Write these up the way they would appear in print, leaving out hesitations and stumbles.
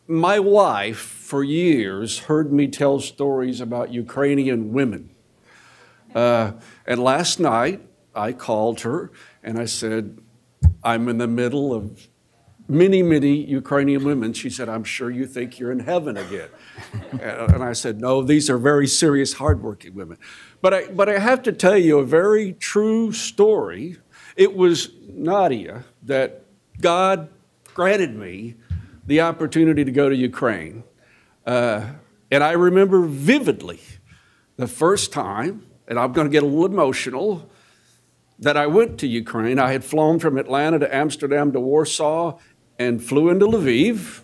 My wife, for years, heard me tell stories about Ukrainian women. And last night, I called her and I said, I'm in the middle of many, many Ukrainian women. She said, I'm sure you think you're in heaven again. And I said, no, these are very serious, hardworking women. But I have to tell you a very true story. It was Nadia that God granted me the opportunity to go to Ukraine. And I remember vividly the first time, and I'm going to get a little emotional, that I went to Ukraine. I had flown from Atlanta to Amsterdam to Warsaw and flew into Lviv,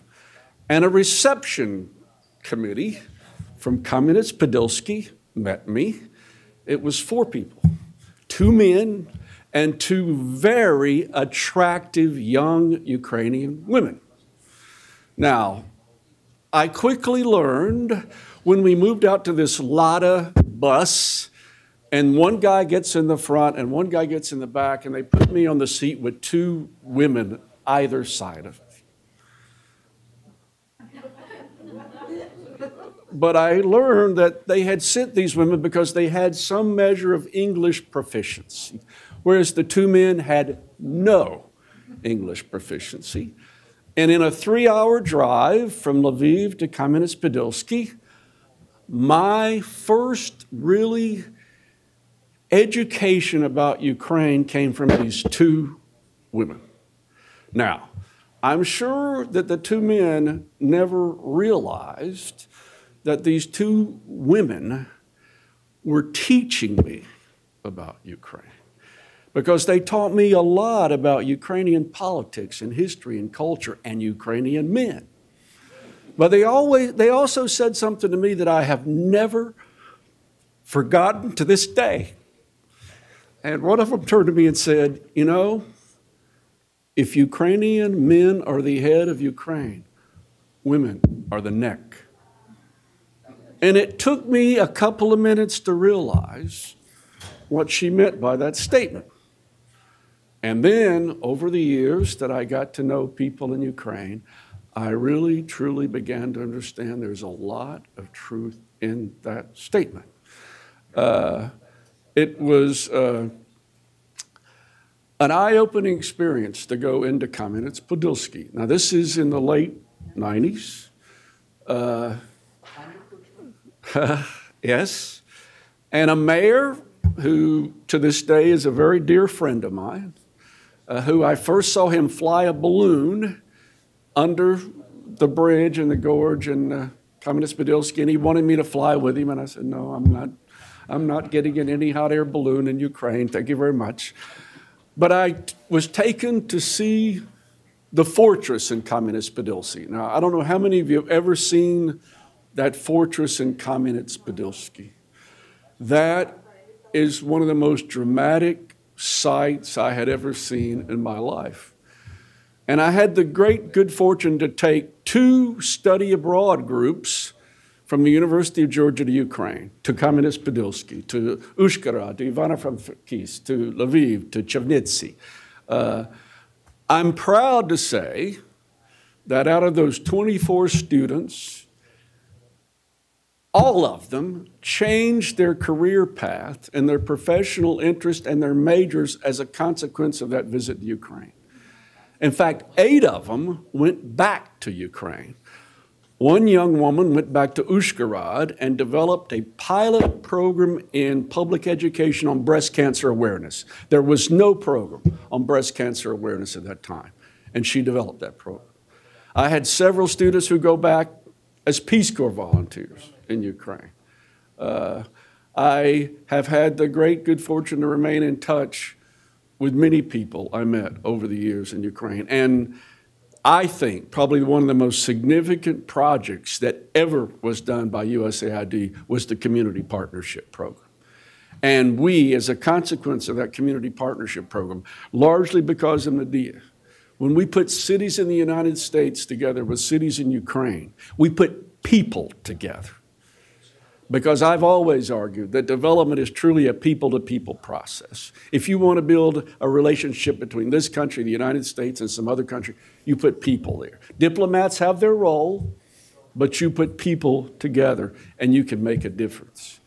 and a reception committee from Kamenets-Podilsky met me. It was 4 people, 2 men and 2 very attractive young Ukrainian women. Now, I quickly learned when we moved out to this Lada bus, and one guy gets in the front and one guy gets in the back, and they put me on the seat with 2 women either side of me. But I learned that they had sent these women because they had some measure of English proficiency, whereas the 2 men had no English proficiency. And in a 3-hour drive from Lviv to Kamenets-Podilsky, my first really education about Ukraine came from these 2 women. Now, I'm sure that the 2 men never realized that these 2 women were teaching me about Ukraine, because they taught me a lot about Ukrainian politics and history and culture and Ukrainian men. But they also said something to me that I have never forgotten to this day. And one of them turned to me and said, you know, if Ukrainian men are the head of Ukraine, women are the neck. And it took me a couple of minutes to realize what she meant by that statement. And then, over the years that I got to know people in Ukraine, I really, truly began to understand there's a lot of truth in that statement. It was an eye-opening experience to go into Kamenets-Podilsky. Now, this is in the late 90s. Yes. And a mayor who, to this day, is a very dear friend of mine, who I first saw him fly a balloon under the bridge in the gorge in Kamenets-Podilsky, and he wanted me to fly with him, and I said, no, I'm not getting in any hot air balloon in Ukraine, thank you very much. But I was taken to see the fortress in Kamenets-Podilsky. Now, I don't know how many of you have ever seen that fortress in Kamenets-Podilsky. That is one of the most dramatic sights I had ever seen in my life. And I had the great good fortune to take 2 study abroad groups from the University of Georgia to Ukraine, to Kamenets-Podilsky, to Uzhhorod, to Ivano-Frankivsk, to Lviv, to Chernivtsi. I'm proud to say that out of those 24 students, all of them changed their career path and their professional interest and their majors as a consequence of that visit to Ukraine. In fact, 8 of them went back to Ukraine. One young woman went back to Uzhhorod and developed a pilot program in public education on breast cancer awareness. There was no program on breast cancer awareness at that time, and she developed that program. I had several students who go back as Peace Corps volunteers in Ukraine. I have had the great good fortune to remain in touch with many people I met over the years in Ukraine. And I think probably one of the most significant projects that ever was done by USAID was the Community Partnership Program. And we, as a consequence of that Community Partnership Program, largely because of Nadia, when we put cities in the United States together with cities in Ukraine, we put people together. Because I've always argued that development is truly a people-to-people process. If you want to build a relationship between this country, the United States, and some other country, you put people there. Diplomats have their role, but you put people together and you can make a difference.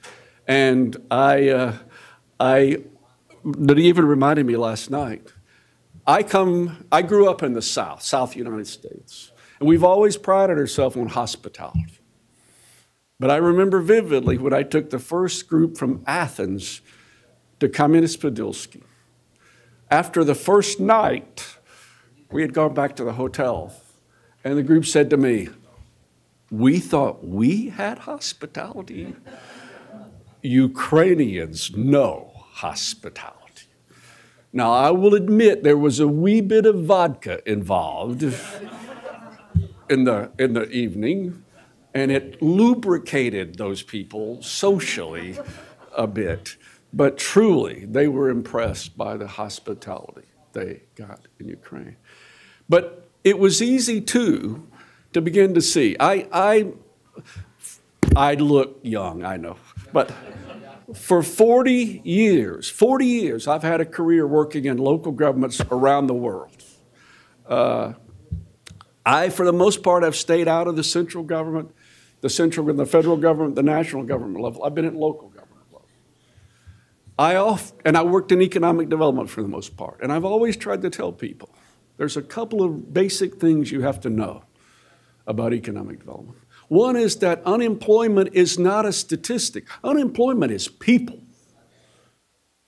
And that even reminded me last night. I grew up in the South United States, and we've always prided ourselves on hospitality. But I remember vividly when I took the first group from Athens to Kamenice-Podilsky. After the first night, we had gone back to the hotel, and the group said to me, "We thought we had hospitality. Ukrainians know hospitality." Now, I will admit there was a wee bit of vodka involved in the evening, and it lubricated those people socially a bit. But truly, they were impressed by the hospitality they got in Ukraine. But it was easy, too, to begin to see. I look young, I know. But for 40 years, I've had a career working in local governments around the world. For the most part, have stayed out of the central government, the federal government, the national government level. I've been at local government level. And I worked in economic development for the most part. And I've always tried to tell people, there's a couple of basic things you have to know about economic development. One is that unemployment is not a statistic. Unemployment is people.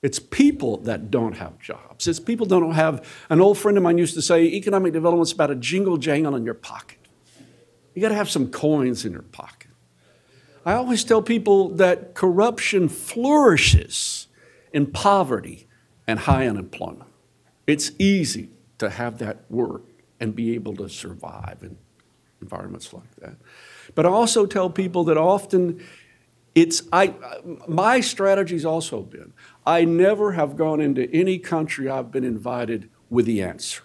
It's people that don't have jobs. It's people that don't have, an old friend of mine used to say, economic development's about a jingle jangle in your pocket. You got to have some coins in your pocket. I always tell people that corruption flourishes in poverty and high unemployment. It's easy to have that work and be able to survive in environments like that. But I also tell people that often my strategy's also been, I never have gone into any country I've been invited with the answer.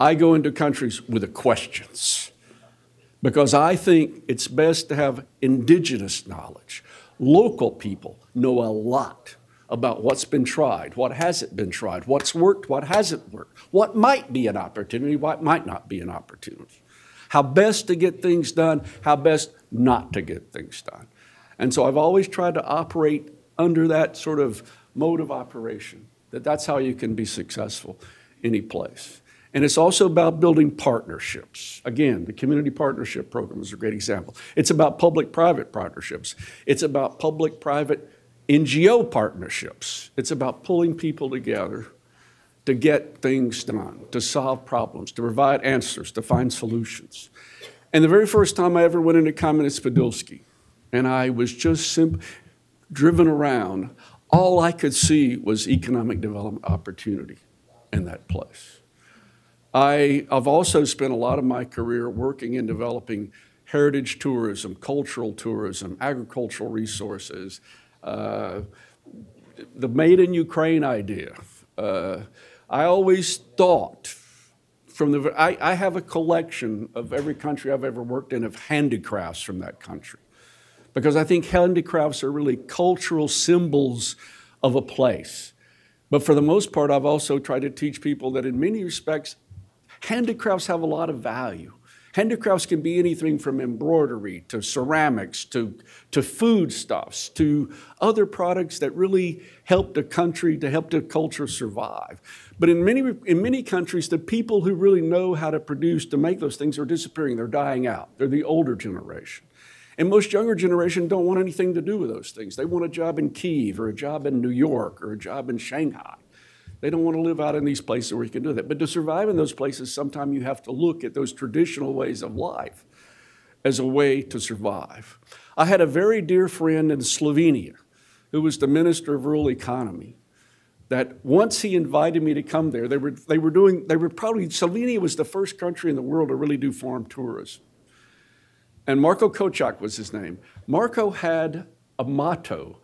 I go into countries with the questions because I think it's best to have indigenous knowledge. Local people know a lot about what's been tried, what hasn't been tried, what's worked, what hasn't worked, what might be an opportunity, what might not be an opportunity, how best to get things done, how best not to get things done. And so I've always tried to operate under that sort of mode of operation, that's how you can be successful any place. And it's also about building partnerships. Again, the Community Partnership Program is a great example. It's about public-private partnerships. It's about public-private NGO partnerships. It's about pulling people together to get things done, to solve problems, to provide answers, to find solutions. And the very first time I ever went into Kamenice-Podilsky, and I was just driven around, all I could see was economic development opportunity in that place. I've also spent a lot of my career working in developing heritage tourism, cultural tourism, agricultural resources, the Made in Ukraine idea. I always thought, I have a collection of every country I've ever worked in of handicrafts from that country, because I think handicrafts are really cultural symbols of a place. But for the most part, I've also tried to teach people that in many respects, handicrafts have a lot of value. Handicrafts can be anything from embroidery to ceramics to foodstuffs to other products that really help the country, to help the culture survive. But in many countries, the people who really know how to produce, to make those things are disappearing. They're dying out. They're the older generation. And most younger generation don't want anything to do with those things. They want a job in Kyiv or a job in New York or a job in Shanghai. They don't want to live out in these places where you can do that. But to survive in those places, sometimes you have to look at those traditional ways of life as a way to survive. I had a very dear friend in Slovenia who was the Minister of Rural Economy, that once he invited me to come there, Slovenia was the first country in the world to really do farm tourism. And Marko Kočak was his name. Marko had a motto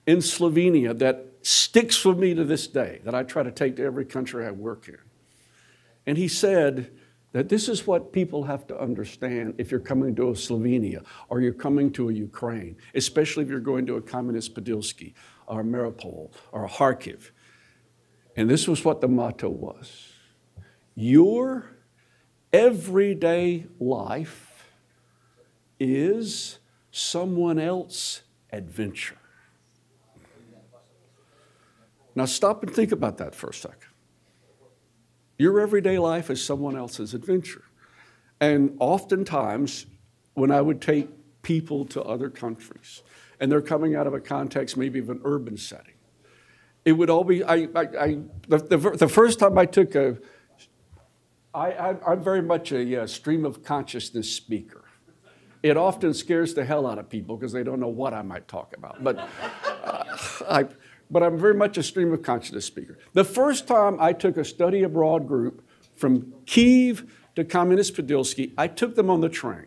in Slovenia that sticks with me to this day, that I try to take to every country I work in. And he said that this is what people have to understand if you're coming to a Slovenia or you're coming to a Ukraine, especially if you're going to a Kameniec-Podilsky or Mariupol or Kharkiv. And this was what the motto was. Your everyday life is someone else's adventure. Now stop and think about that for a second. Your everyday life is someone else's adventure. And oftentimes, when I would take people to other countries, and they're coming out of a context maybe of an urban setting, it would all be, the first time I took I'm very much a stream of consciousness speaker. It often scares the hell out of people because they don't know what I might talk about. But I'm very much a stream of consciousness speaker. The first time I took a study abroad group from Kyiv to Kameniec-Podilsky, I took them on the train.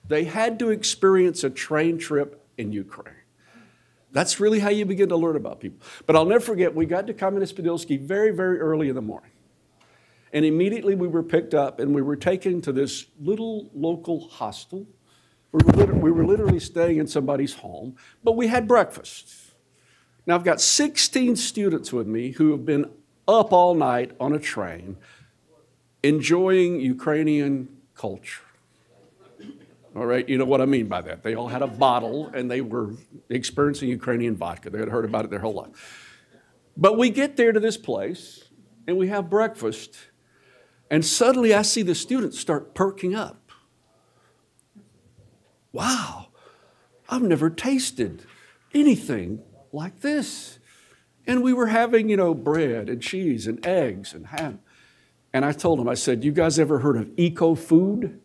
They had to experience a train trip in Ukraine. That's really how you begin to learn about people. But I'll never forget, we got to Kameniec-Podilsky very, very early in the morning. And immediately we were picked up and we were taken to this little local hostel. We were literally staying in somebody's home, but we had breakfast. Now, I've got 16 students with me who have been up all night on a train enjoying Ukrainian culture. All right, you know what I mean by that. They all had a bottle and they were experiencing Ukrainian vodka. They had heard about it their whole life. But we get there to this place and we have breakfast, and suddenly I see the students start perking up. Wow, I've never tasted anything like this. And we were having, bread and cheese and eggs and ham. And I told them, I said, you guys ever heard of eco food?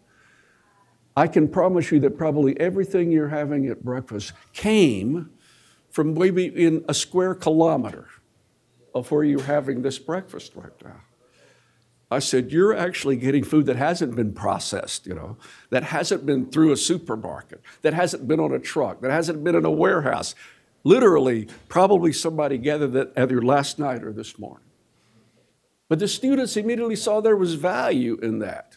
I can promise you that probably everything you're having at breakfast came from maybe in a square kilometer of where you're having this breakfast right now. I said, you're actually getting food that hasn't been processed, that hasn't been through a supermarket, that hasn't been on a truck, that hasn't been in a warehouse. Literally, probably somebody gathered that either last night or this morning. But the students immediately saw there was value in that.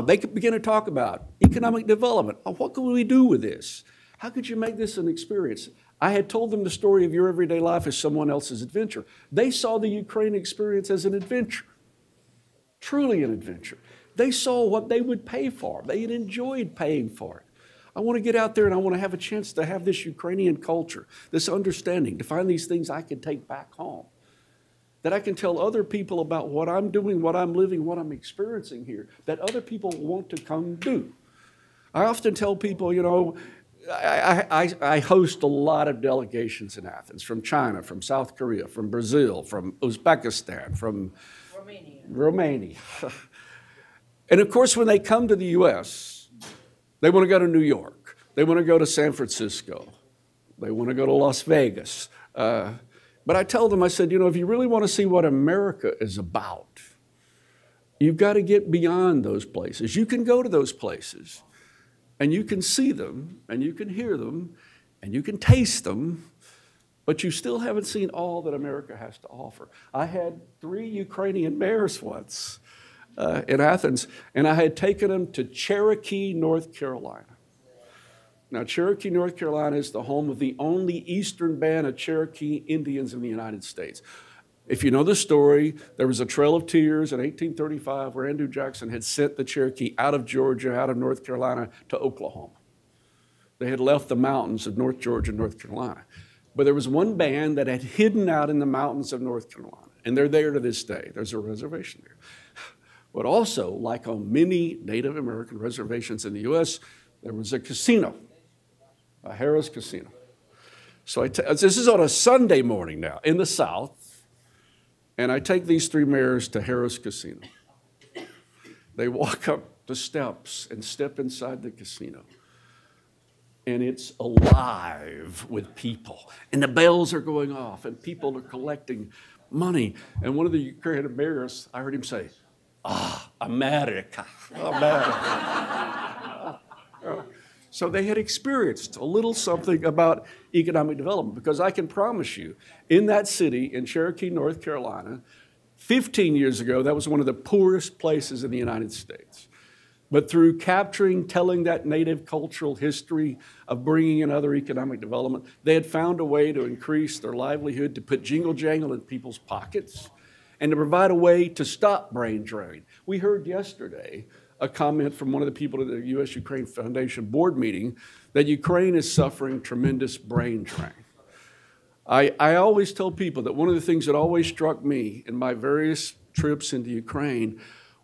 They could begin to talk about economic development. What could we do with this? How could you make this an experience? I had told them the story of your everyday life as someone else's adventure. They saw the Ukraine experience as an adventure, truly an adventure. They saw what they would pay for. They had enjoyed paying for it. I want to get out there and I want to have a chance to have this Ukrainian culture, this understanding, to find these things I can take back home, that I can tell other people about what I'm doing, what I'm living, what I'm experiencing here, that other people want to come do. I often tell people, I host a lot of delegations in Athens, from China, from South Korea, from Brazil, from Uzbekistan, from Romania. And of course, when they come to the U.S., they want to go to New York. They want to go to San Francisco. They want to go to Las Vegas. But I tell them, I said, if you really want to see what America is about, you've got to get beyond those places. You can go to those places, and you can see them, and you can hear them, and you can taste them, but you still haven't seen all that America has to offer. I had 3 Ukrainian mayors once in Athens, and I had taken them to Cherokee, North Carolina. Now, Cherokee, North Carolina is the home of the only eastern band of Cherokee Indians in the United States. If you know the story, there was a Trail of Tears in 1835 where Andrew Jackson had sent the Cherokee out of Georgia, out of North Carolina to Oklahoma. They had left the mountains of North Georgia and North Carolina. But there was one band that had hidden out in the mountains of North Carolina, and they're there to this day. There's a reservation there. But also, like on many Native American reservations in the U.S., there was a casino, a Harrah's Casino. So this is on a Sunday morning now in the South, and I take these 3 mayors to Harrah's Casino. They walk up the steps and step inside the casino, and it's alive with people, and the bells are going off, and people are collecting money. And one of the Ukrainian mayors, I heard him say, America, America. So they had experienced a little something about economic development, because I can promise you, in that city, in Cherokee, North Carolina, 15 years ago, that was one of the poorest places in the United States. But through capturing, telling that native cultural history of bringing in other economic development, they had found a way to increase their livelihood, to put jingle jangle in people's pockets, and to provide a way to stop brain drain. We heard yesterday a comment from one of the people at the U.S.-Ukraine Foundation board meeting that Ukraine is suffering tremendous brain drain. I always tell people that one of the things that always struck me in my various trips into Ukraine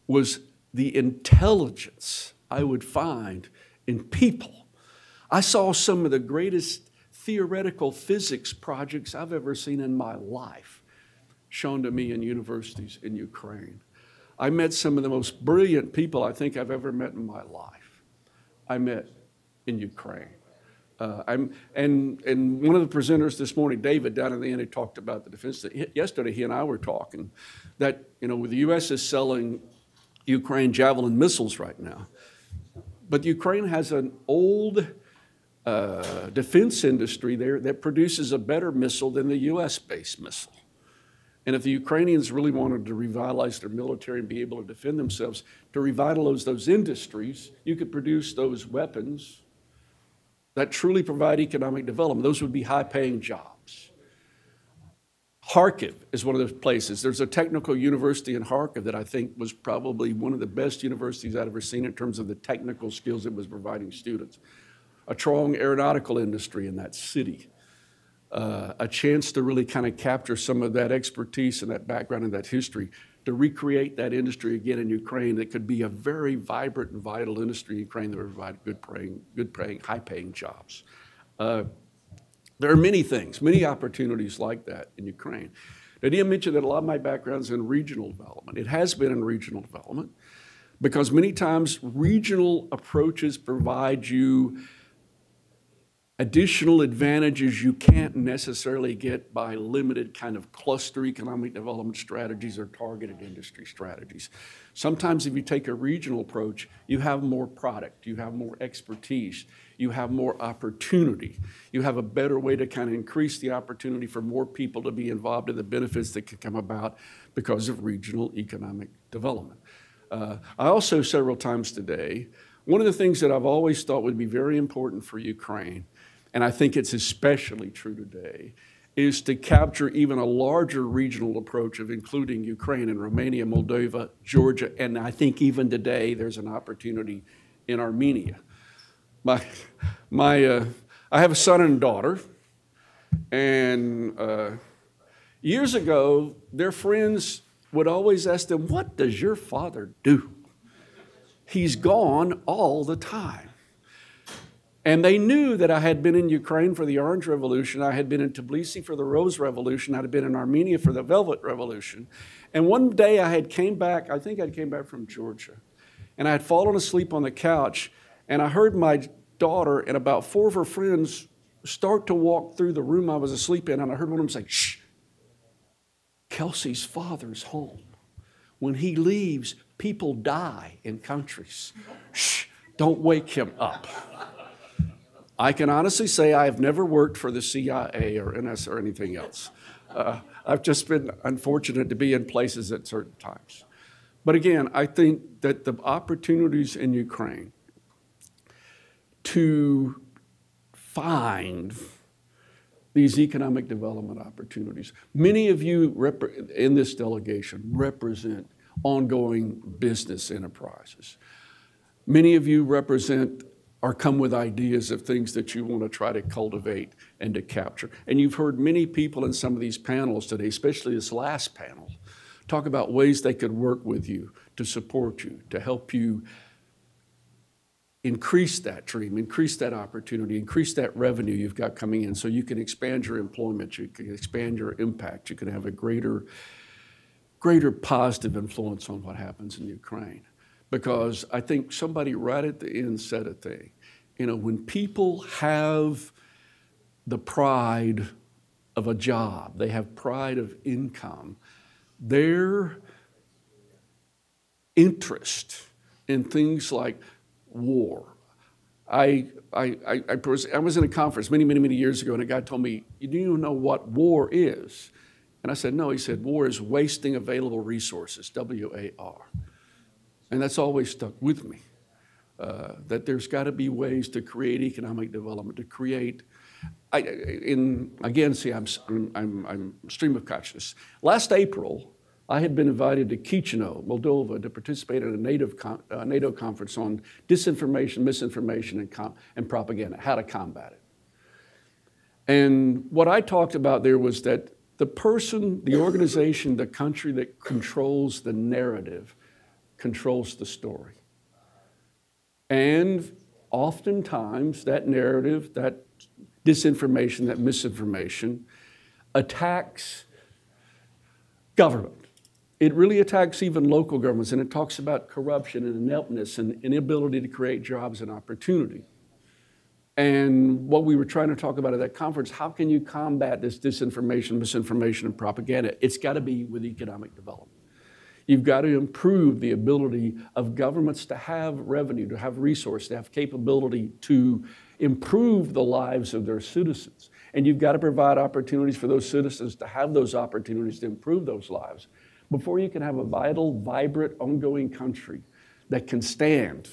was the intelligence I would find in people. I saw some of the greatest theoretical physics projects I've ever seen in my life shown to me in universities in Ukraine. I met some of the most brilliant people I think I've ever met in my life. I met in Ukraine. And one of the presenters this morning, David, down in the end, he talked about the defense. Yesterday, he and I were talking that, the U.S. is selling Ukraine Javelin missiles right now. But Ukraine has an old defense industry there that produces a better missile than the U.S.-based missile. And if the Ukrainians really wanted to revitalize their military and be able to defend themselves, to revitalize those industries, you could produce those weapons that truly provide economic development. Those would be high-paying jobs. Kharkiv is one of those places. There's a technical university in Kharkiv that I think was probably one of the best universities I've ever seen in terms of the technical skills it was providing students. A strong aeronautical industry in that city. A chance to really kind of capture some of that expertise and that background and that history to recreate that industry again in Ukraine that could be a very vibrant and vital industry in Ukraine that would provide good paying, high-paying jobs. There are many things, many opportunities like that in Ukraine. Nadia mentioned that a lot of my background is in regional development. It has been in regional development because many times regional approaches provide you additional advantages you can't necessarily get by limited kind of cluster economic development strategies or targeted industry strategies. Sometimes if you take a regional approach, you have more product, you have more expertise, you have more opportunity. You have a better way to kind of increase the opportunity for more people to be involved in the benefits that can come about because of regional economic development. I also, several times today, one of the things that I've always thought would be very important for Ukraine, and I think it's especially true today, is to capture even a larger regional approach of including Ukraine and Romania, Moldova, Georgia, and I think even today there's an opportunity in Armenia. I have a son and a daughter, and years ago, their friends would always ask them, "What does your father do? He's gone all the time." And they knew that I had been in Ukraine for the Orange Revolution, I had been in Tbilisi for the Rose Revolution, I had been in Armenia for the Velvet Revolution. And one day I came back from Georgia, and I had fallen asleep on the couch, and I heard my daughter and about 4 of her friends start to walk through the room I was asleep in, and I heard one of them say, "Shh, Kelsey's father's home. When he leaves, people die in countries. Shh, don't wake him up." I can honestly say I have never worked for the CIA or NSA or anything else. I've just been unfortunate to be in places at certain times. But again, I think that the opportunities in Ukraine to find these economic development opportunities, many of you in this delegation represent ongoing business enterprises. Many of you represent or come with ideas of things that you want to try to cultivate and to capture. And you've heard many people in some of these panels today, especially this last panel, talk about ways they could work with you, to support you, to help you increase that dream, increase that opportunity, increase that revenue you've got coming in so you can expand your employment, you can expand your impact, you can have a greater positive influence on what happens in Ukraine. Because I think somebody right at the end said a thing. When people have the pride of a job, they have pride of income, their interest in things like war. I was in a conference many years ago, and a guy told me, "You do know what war is?" And I said, no. He said, war is wasting available resources, WAR. And that's always stuck with me, that there's got to be ways to create economic development, to create, I'm stream of consciousness. Last April, I had been invited to Chisinau, Moldova, to participate in a NATO conference on disinformation, misinformation, and propaganda, how to combat it. And what I talked about there was that the person, the organization, the country that controls the narrative controls the story. And oftentimes that narrative, that disinformation, that misinformation attacks government. It really attacks even local governments, and it talks about corruption and ineptness and inability to create jobs and opportunity. And what we were trying to talk about at that conference, how can you combat this disinformation, misinformation, and propaganda? It's got to be with economic development. You've got to improve the ability of governments to have revenue, to have resource, to have capability to improve the lives of their citizens. And you've got to provide opportunities for those citizens to have those opportunities to improve those lives before you can have a vital, vibrant, ongoing country that can stand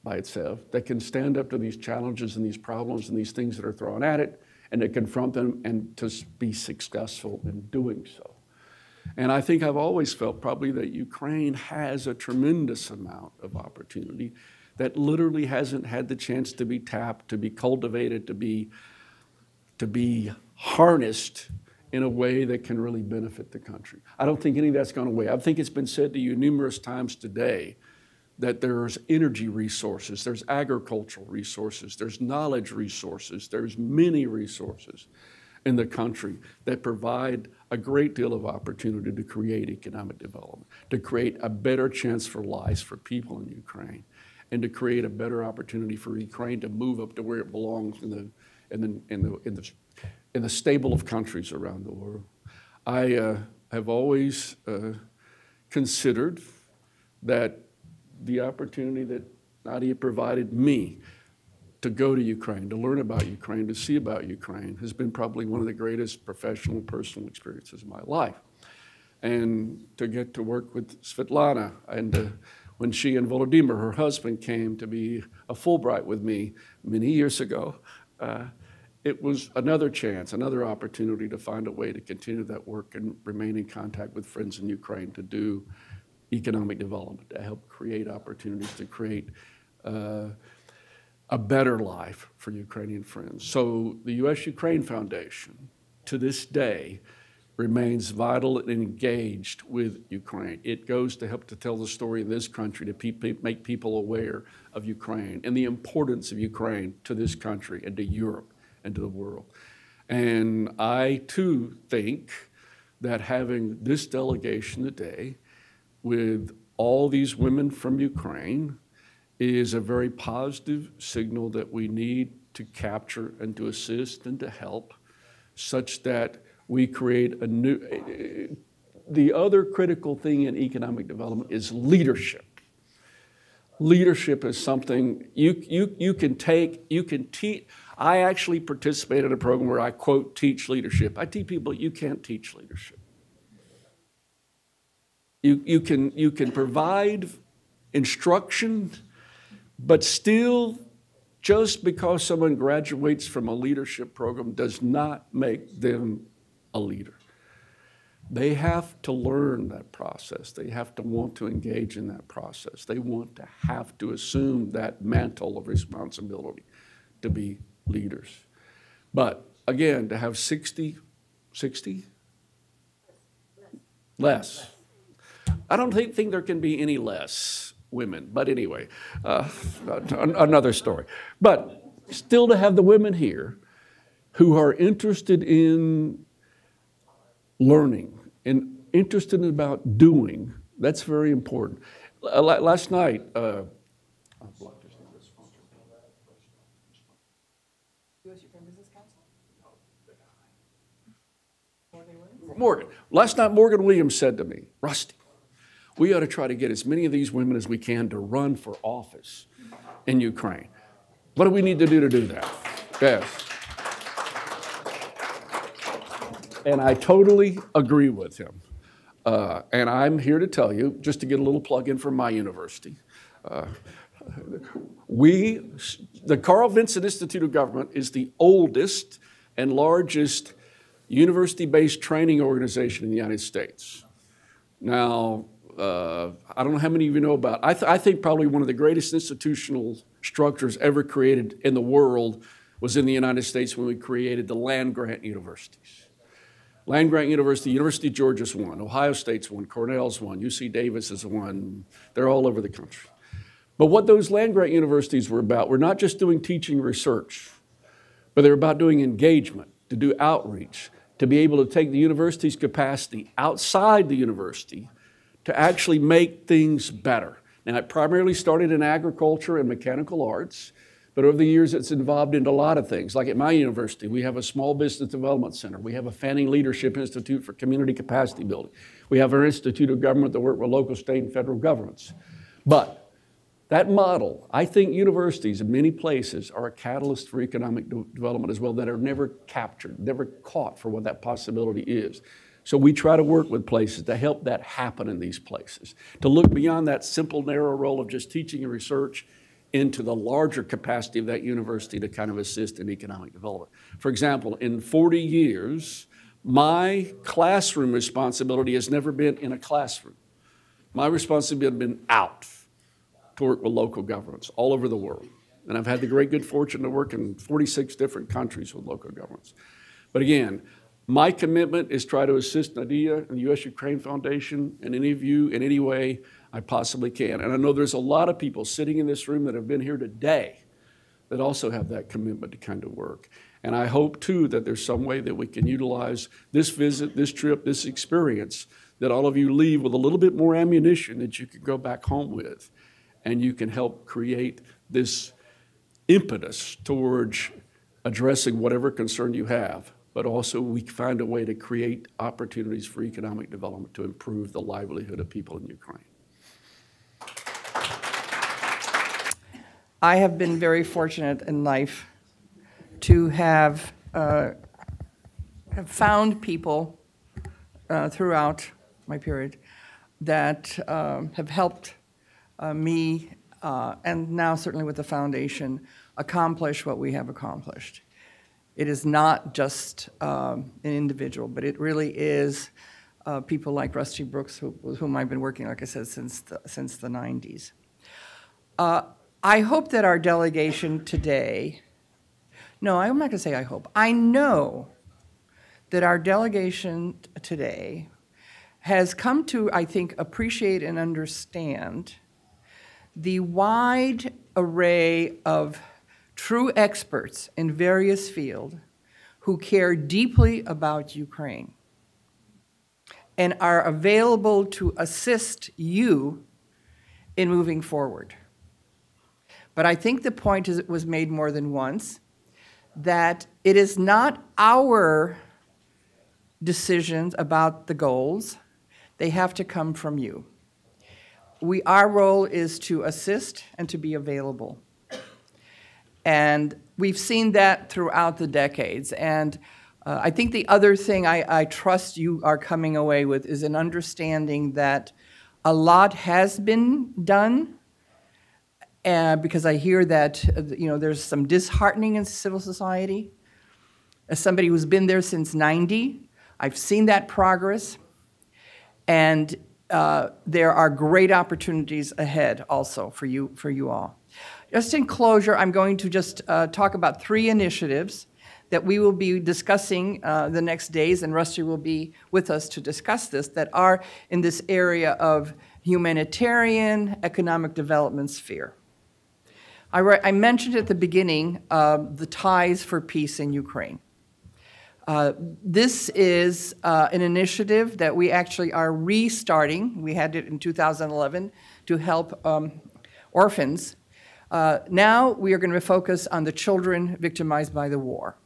by itself, that can stand up to these challenges and these problems and these things that are thrown at it, and to confront them and to be successful in doing so. And I think I've always felt probably that Ukraine has a tremendous amount of opportunity that literally hasn't had the chance to be tapped, to be cultivated, to be harnessed in a way that can really benefit the country. I don't think any of that's gone away. I think it's been said to you numerous times today that there's energy resources, there's agricultural resources, there's knowledge resources, there's many resources in the country that provide a great deal of opportunity to create economic development, to create a better chance for lives for people in Ukraine, and to create a better opportunity for Ukraine to move up to where it belongs in the stable of countries around the world. I have always considered that the opportunity that Nadia provided me to go to Ukraine, to learn about Ukraine, to see about Ukraine, has been probably one of the greatest professional and personal experiences of my life. And to get to work with Svetlana, and when she and Volodymyr, her husband, came to be a Fulbright with me many years ago, it was another chance, another opportunity to find a way to continue that work and remain in contact with friends in Ukraine to do economic development, to help create opportunities, to create a better life for Ukrainian friends. So the U.S.-Ukraine Foundation, to this day, remains vital and engaged with Ukraine. It goes to help to tell the story of this country, to make people aware of Ukraine and the importance of Ukraine to this country and to Europe and to the world. And I, too, think that having this delegation today with all these women from Ukraine is a very positive signal that we need to capture and to assist and to help, such that we create a new, the other critical thing in economic development is leadership. Leadership is something you can teach. I actually participate in a program where I, quote, teach leadership. I teach people you can't teach leadership. You can provide instruction, but still, just because someone graduates from a leadership program does not make them a leader. They have to learn that process. They have to want to engage in that process. They want to have to assume that mantle of responsibility to be leaders. But again, to have 60? Less. I don't think there can be any less women, but anyway, another story. But still to have the women here who are interested in learning and interested about doing, that's very important. Last night, Morgan. Last night, Morgan Williams said to me, Rusty, we ought to try to get as many of these women as we can to run for office in Ukraine. What do we need to do that? Yes. And I totally agree with him. And I'm here to tell you, just to get a little plug in from my university, the Carl Vinson Institute of Government is the oldest and largest university-based training organization in the United States. Now, I don't know how many of you know about it. I think probably one of the greatest institutional structures ever created in the world was in the United States when we created the land-grant universities. Land-grant university, University of Georgia's one, Ohio State's one, Cornell's one, UC Davis is one. They're all over the country. But what those land-grant universities were about were not just doing teaching research, but they were about doing engagement, to do outreach, to be able to take the university's capacity outside the university to actually make things better. Now, it primarily started in agriculture and mechanical arts, but over the years it's evolved into a lot of things. Like at my university, we have a small business development center. We have a Fanning Leadership Institute for community capacity building. We have our Institute of Government that work with local, state, and federal governments. But that model, I think universities in many places are a catalyst for economic development as well that are never captured, never caught for what that possibility is. So we try to work with places to help that happen in these places, to look beyond that simple, narrow role of just teaching and research into the larger capacity of that university to kind of assist in economic development. For example, in 40 years, my classroom responsibility has never been in a classroom. My responsibility has been out to work with local governments all over the world. And I've had the great good fortune to work in 46 different countries with local governments. But again, my commitment is try to assist Nadia and the U.S. Ukraine Foundation and any of you in any way I possibly can. And I know there's a lot of people sitting in this room that have been here today that also have that commitment to kind of work. And I hope, too, that there's some way that we can utilize this visit, this trip, this experience, that all of you leave with a little bit more ammunition that you can go back home with. And you can help create this impetus towards addressing whatever concern you have, but also we find a way to create opportunities for economic development to improve the livelihood of people in Ukraine. I have been very fortunate in life to have found people throughout my period that have helped me, and now certainly with the foundation, accomplish what we have accomplished. It is not just an individual, but it really is people like Rusty Brooks, with whom I've been working, like I said, since the 90s. I hope that our delegation today, no, I'm not going to say I hope. I know that our delegation today has come to, I think, appreciate and understand the wide array of true experts in various fields who care deeply about Ukraine and are available to assist you in moving forward. But I think the point was made more than once that it is not our decisions about the goals. They have to come from you. Our role is to assist and to be available. And we've seen that throughout the decades. And I think the other thing I trust you are coming away with is an understanding that a lot has been done, because I hear that there's some disheartening in civil society. As somebody who's been there since '90, I've seen that progress. And there are great opportunities ahead also for you all. Just in closure, I'm going to just talk about 3 initiatives that we will be discussing the next days, and Rusty will be with us to discuss this, that are in this area of humanitarian economic development sphere. I mentioned at the beginning the Ties for Peace in Ukraine. This is an initiative that we actually are restarting. We had it in 2011 to help orphans. Now we are going to focus on the children victimized by the war.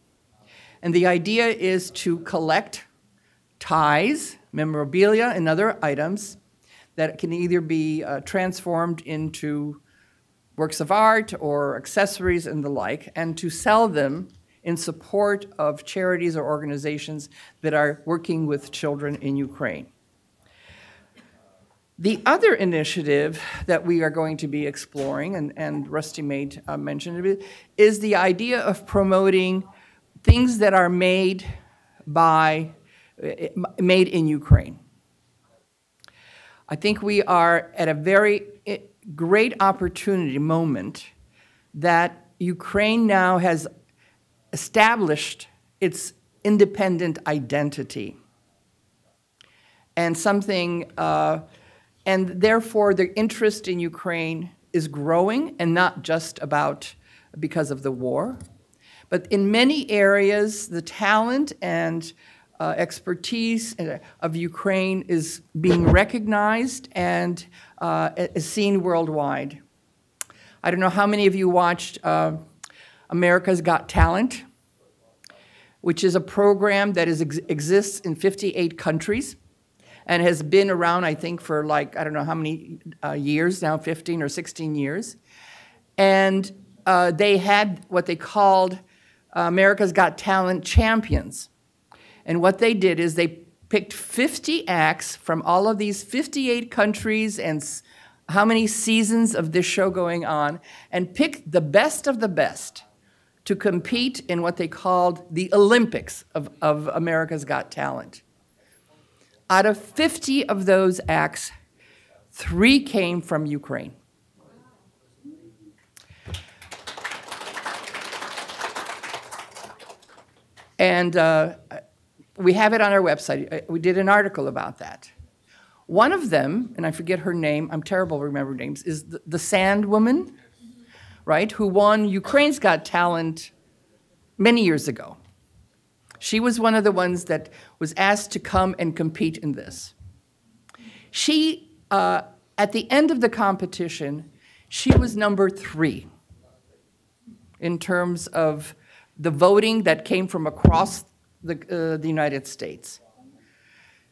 And the idea is to collect ties, memorabilia, and other items that can either be transformed into works of art or accessories and the like, and to sell them in support of charities or organizations that are working with children in Ukraine. The other initiative that we are going to be exploring, and Rusty made mention of it, is the idea of promoting things that are made in Ukraine. I think we are at a very great opportunity moment that Ukraine now has established its independent identity and something, and therefore the interest in Ukraine is growing, and not just because of the war, but in many areas the talent and expertise of Ukraine is being recognized and is seen worldwide. I don't know how many of you watched America's Got Talent, which is a program that exists in 58 countries and has been around, I think, for like, I don't know how many years now, 15 or 16 years. And they had what they called America's Got Talent champions. And what they did is they picked 50 acts from all of these 58 countries and how many seasons of this show going on, and picked the best of the best to compete in what they called the Olympics of America's Got Talent. Out of 50 of those acts, 3 came from Ukraine. And we have it on our website. We did an article about that. One of them, and I forget her name, I'm terrible to remember names, is the Sand Woman, right, who won Ukraine's Got Talent many years ago. She was one of the ones that was asked to come and compete in this. She, at the end of the competition, she was number 3 in terms of the voting that came from across the United States.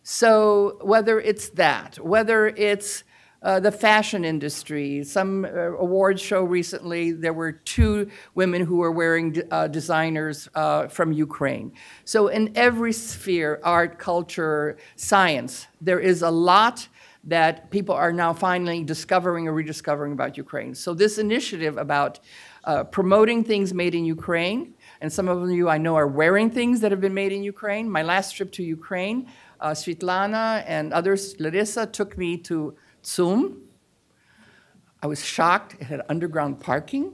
So whether it's that, whether it's the fashion industry, some awards show recently, there were 2 women who were wearing designers from Ukraine. So in every sphere, art, culture, science, there is a lot that people are now finally discovering or rediscovering about Ukraine. So this initiative about promoting things made in Ukraine, and some of you I know are wearing things that have been made in Ukraine. My last trip to Ukraine, Svetlana and others, Larissa, took me to Tsum. I was shocked. It had underground parking.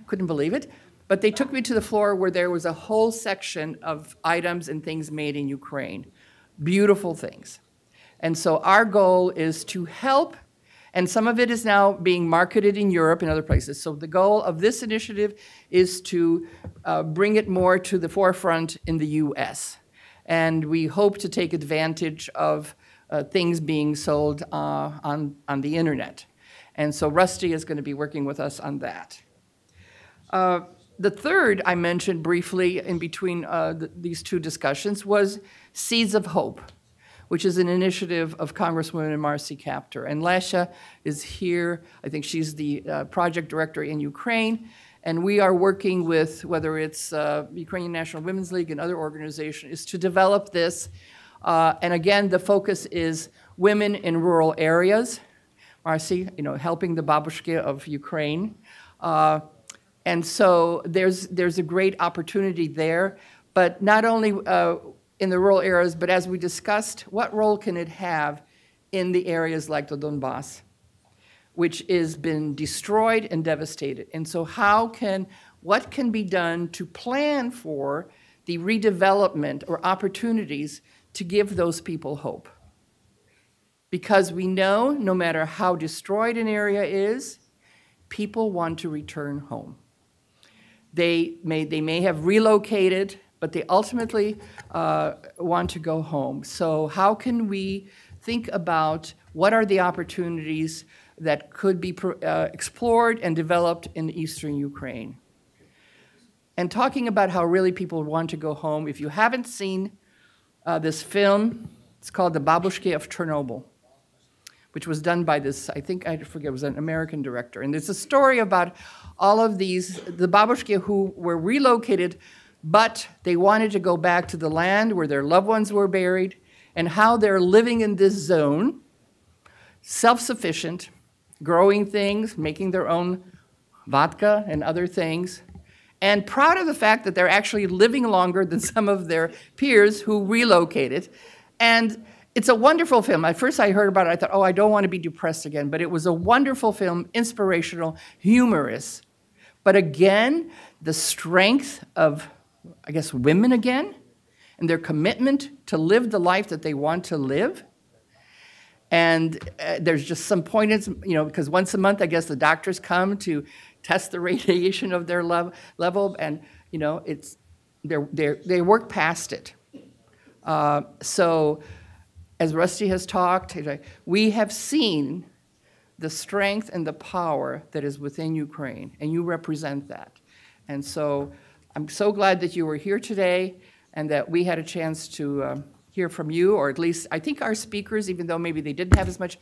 Couldn't believe it. But they took me to the floor where there was a whole section of items and things made in Ukraine. Beautiful things. And so our goal is to help, and some of it is now being marketed in Europe and other places. So the goal of this initiative is to bring it more to the forefront in the US. And we hope to take advantage of things being sold on the internet. And so Rusty is going to be working with us on that. The third I mentioned briefly in between these 2 discussions was Seeds of Hope, which is an initiative of Congresswoman Marcy Kaptur. And Lasha is here. I think she's the project director in Ukraine. And we are working with, whether it's Ukrainian National Women's League and other organizations, is to develop this. And again, the focus is women in rural areas. Marcy, helping the babushki of Ukraine. And so there's a great opportunity there. But not only in the rural areas, but as we discussed, what role can it have in the areas like the Donbass, which has been destroyed and devastated? And so what can be done to plan for the redevelopment or opportunities to give those people hope? Because we know no matter how destroyed an area is, people want to return home. They may have relocated, but they ultimately want to go home. So how can we think about what are the opportunities that could be explored and developed in eastern Ukraine? And talking about how really people want to go home, if you haven't seen this film, it's called The Babushki of Chernobyl, which was done by this, I forget, it was an American director. And it's a story about all of the babushki who were relocated but they wanted to go back to the land where their loved ones were buried and how they're living in this zone, self-sufficient, growing things, making their own vodka and other things, and proud of the fact that they're actually living longer than some of their peers who relocated. And it's a wonderful film. At first I heard about it, I thought, oh, I don't want to be depressed again, but it was a wonderful film, inspirational, humorous. But again, the strength of, I guess, women again, and their commitment to live the life that they want to live. And there's just some poignant, because once a month, I guess, the doctors come to test the radiation of their level, and, it's, they work past it. So, as Rusty has talked, we have seen the strength and the power that is within Ukraine, and you represent that. And so I'm so glad that you were here today and that we had a chance to hear from you, or at least I think our speakers, even though maybe they didn't have as much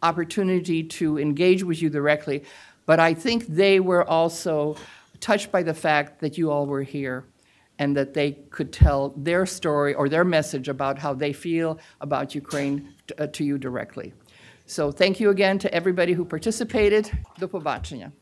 opportunity to engage with you directly, but I think they were also touched by the fact that you all were here and that they could tell their story or their message about how they feel about Ukraine to you directly. So thank you again to everybody who participated. Do pobачення.